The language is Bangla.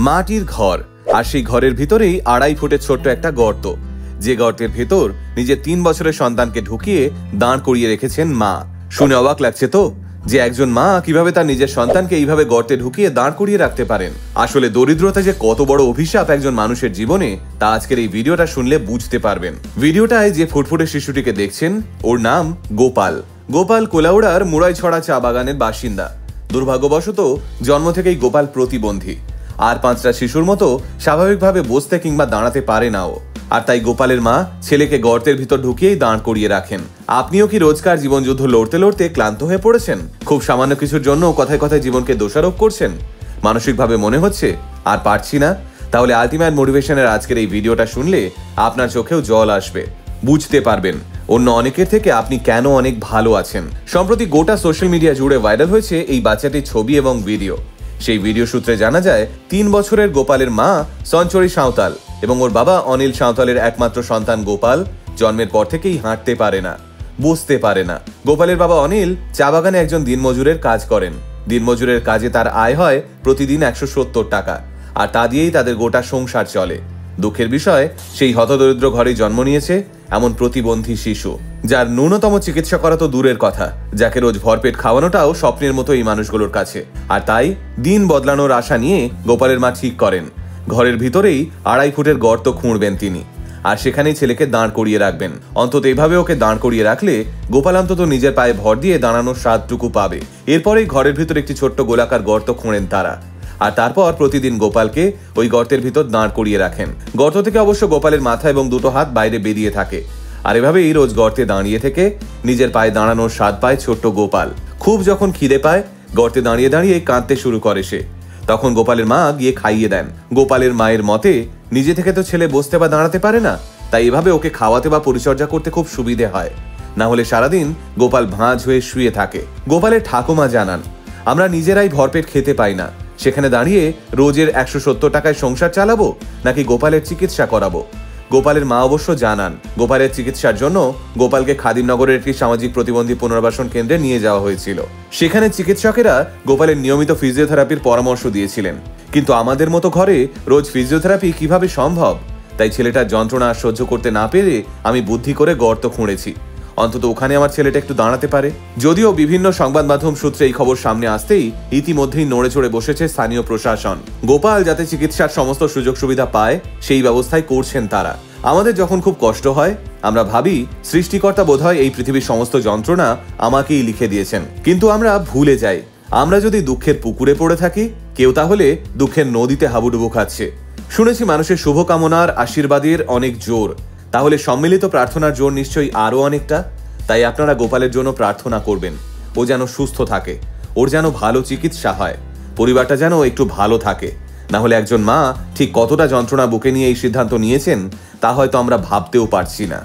মাটির ঘর, আর সেই ঘরের ভিতরেই 2.5 ফুটের ছোট্ট একটা গর্ত, যে গর্তের ভেতর নিজের 3 বছরের সন্তানকে ঢুকিয়ে দাঁড় করিয়ে রেখেছেন মা। শুনে অবাক লাগছে তো যে একজন মা কিভাবে তার নিজের সন্তানকে এইভাবে গর্তে ঢুকিয়ে দাঁড় করিয়ে রাখতে পারেন। আসলে দরিদ্রতা যে কত বড় অভিশাপ একজন মানুষের জীবনে, তা আজকের এই ভিডিওটা শুনলে বুঝতে পারবেন। ভিডিওটায় যে ফুটফুটে শিশুটিকে দেখছেন, ওর নাম গোপাল। গোপাল কোলাউড়ার মুড়াইছড়া চা বাগানের বাসিন্দা। দুর্ভাগ্যবশত জন্ম থেকেই গোপাল প্রতিবন্ধী, আর 5টা শিশুর মতো স্বাভাবিকভাবে বসতে কিংবা দাঁড়াতে পারে না ও। আর তাই গোপালের মা ছেলেকে গর্তের ভিতর ঢুকিয়েই দাঁড় করিয়ে রাখেন। আপনিও কি রোজকার জীবনযুদ্ধ লড়তে লড়তে ক্লান্ত হয়ে পড়েছেন? খুব সামান্য কিছুর জন্য কথায় কথায় জীবনকে দোষারোপ করছেন? মানসিকভাবে মনে হচ্ছে আর পারছি না? তাহলে আলটিমেট মোটিভেশনের আজকের এই ভিডিওটা শুনলে আপনার চোখেও জল আসবে, বুঝতে পারবেন অন্য অনেকের থেকে আপনি কেন অনেক ভালো আছেন। সম্প্রতি গোটা সোশ্যাল মিডিয়া জুড়ে ভাইরাল হয়েছে এই বাচ্চাটির ছবি এবং ভিডিও। সেই ভিডিও সূত্রে জানা যায় 3 বছরের গোপালের মা সঞ্চরী সাঁওতাল এবং ওর বাবা অনিল সাঁওতালের একমাত্র সন্তান গোপাল জন্মের পর থেকেই হাঁটতে পারে না, বসতে পারে না। গোপালের বাবা অনিল চা বাগানে একজন দিনমজুরের কাজ করেন। দিনমজুরের কাজে তার আয় হয় প্রতিদিন 170 টাকা, আর তা দিয়েই তাদের গোটা সংসার চলে। দুঃখের বিষয়, সেই হতদরিদ্র ঘরেই জন্ম নিয়েছে এমন প্রতিবন্ধী শিশু, যার ন্যূনতম চিকিৎসা করা তো দূরের কথা, যাকে রোজ ভরপেট খাওয়ানোটাও স্বপ্নের মতো এই মানুষগুলোর কাছে। আর তাই দিন বদলানোর আশা নিয়ে গোপালের মা ঠিক করেন ঘরের ভিতরেই 2.5 ফুটের গর্ত খুঁড়বেন তিনি, আর সেখানেই ছেলেকে দাঁড় করিয়ে রাখবেন। অন্তত এভাবে ওকে দাঁড় করিয়ে রাখলে গোপাল অন্তত নিজের পায়ে ভর দিয়ে দাঁড়ানোর স্বাদটুকু পাবে। এরপরেই ঘরের ভিতর একটি ছোট্ট গোলাকার গর্ত খুঁড়েন তারা, আর তারপর প্রতিদিন গোপালকে ওই গর্তের ভিতর দাঁড় করিয়ে রাখেন। গর্ত থেকে অবশ্য গোপালের মাথা এবং 2টো হাত বাইরে বেরিয়ে থাকে। আর এভাবেই রোজ গর্তে দাঁড়িয়ে থেকে নিজের পায়ে দাঁড়ানোর স্বাদ পায় ছোট্ট গোপাল। খুব যখন খিদে পায়, গর্তে দাঁড়িয়ে দাঁড়িয়ে কাঁদতে শুরু করে সে। তখন গোপালের মা গিয়ে খাইয়ে দেন। গোপালের মায়ের মতে নিজে থেকে তো ছেলে বসতে বা দাঁড়াতে পারে না, তাই এভাবে ওকে খাওয়াতে বা পরিচর্যা করতে খুব সুবিধে হয়। না হলে সারাদিন গোপাল ভাঁজ হয়ে শুয়ে থাকে। গোপালের ঠাকুমা জানান, আমরা নিজেরাই ভরপেট খেতে পাই না, সেখানে দাঁড়িয়ে রোজের 170 টাকায় সংসার চালাবো নাকি গোপালের চিকিৎসা করাবো? গোপালের মা অবশ্য জানান, গোপালের চিকিৎসার জন্য গোপালকে খাদিমনগরের একটি সামাজিক প্রতিবন্ধী পুনর্বাসন কেন্দ্রে নিয়ে যাওয়া হয়েছিল। সেখানে চিকিৎসকেরা গোপালের নিয়মিত ফিজিওথেরাপির পরামর্শ দিয়েছিলেন। কিন্তু আমাদের মতো ঘরে রোজ ফিজিওথেরাপি কিভাবে সম্ভব? তাই ছেলেটার যন্ত্রণা সহ্য করতে না পেরে আমি বুদ্ধি করে গর্ত খুঁড়েছি, অন্তত ওখানে আমার ছেলেটা একটু দাঁড়াতে পারে। যদিও বিভিন্ন সংবাদ মাধ্যম সূত্রে এই খবর সামনে আসতেই ইতিমধ্যেই নড়ে চড়ে বসেছে স্থানীয় প্রশাসন। গোপাল যাতে চিকিৎসার সমস্ত সুযোগ সুবিধা পায় সেই ব্যবস্থাই করছেন তারা। আমাদের যখন খুব কষ্ট হয়, আমরা ভাবি সৃষ্টিকর্তা বোধহয় এই পৃথিবীর সমস্ত যন্ত্রণা আমাকেই লিখে দিয়েছেন। কিন্তু আমরা ভুলে যাই, আমরা যদি দুঃখের পুকুরে পড়ে থাকি, কেউ তাহলে দুঃখের নদীতে হাবুডুবু খাচ্ছে। শুনেছি মানুষের শুভকামনার আশীর্বাদের অনেক জোর, তাহলে সম্মিলিত প্রার্থনার জোর নিশ্চয়ই আরো অনেকটা। তাই আপনারা গোপালের জন্য প্রার্থনা করবেন, ও যেন সুস্থ থাকে, ওর যেন ভালো চিকিৎসা হয়, পরিবারটা যেন একটু ভালো থাকে। না হলে একজন মা ঠিক কতটা যন্ত্রণা বুকে নিয়ে এই সিদ্ধান্ত নিয়েছেন তা হয়তো আমরা ভাবতেও পারছি না।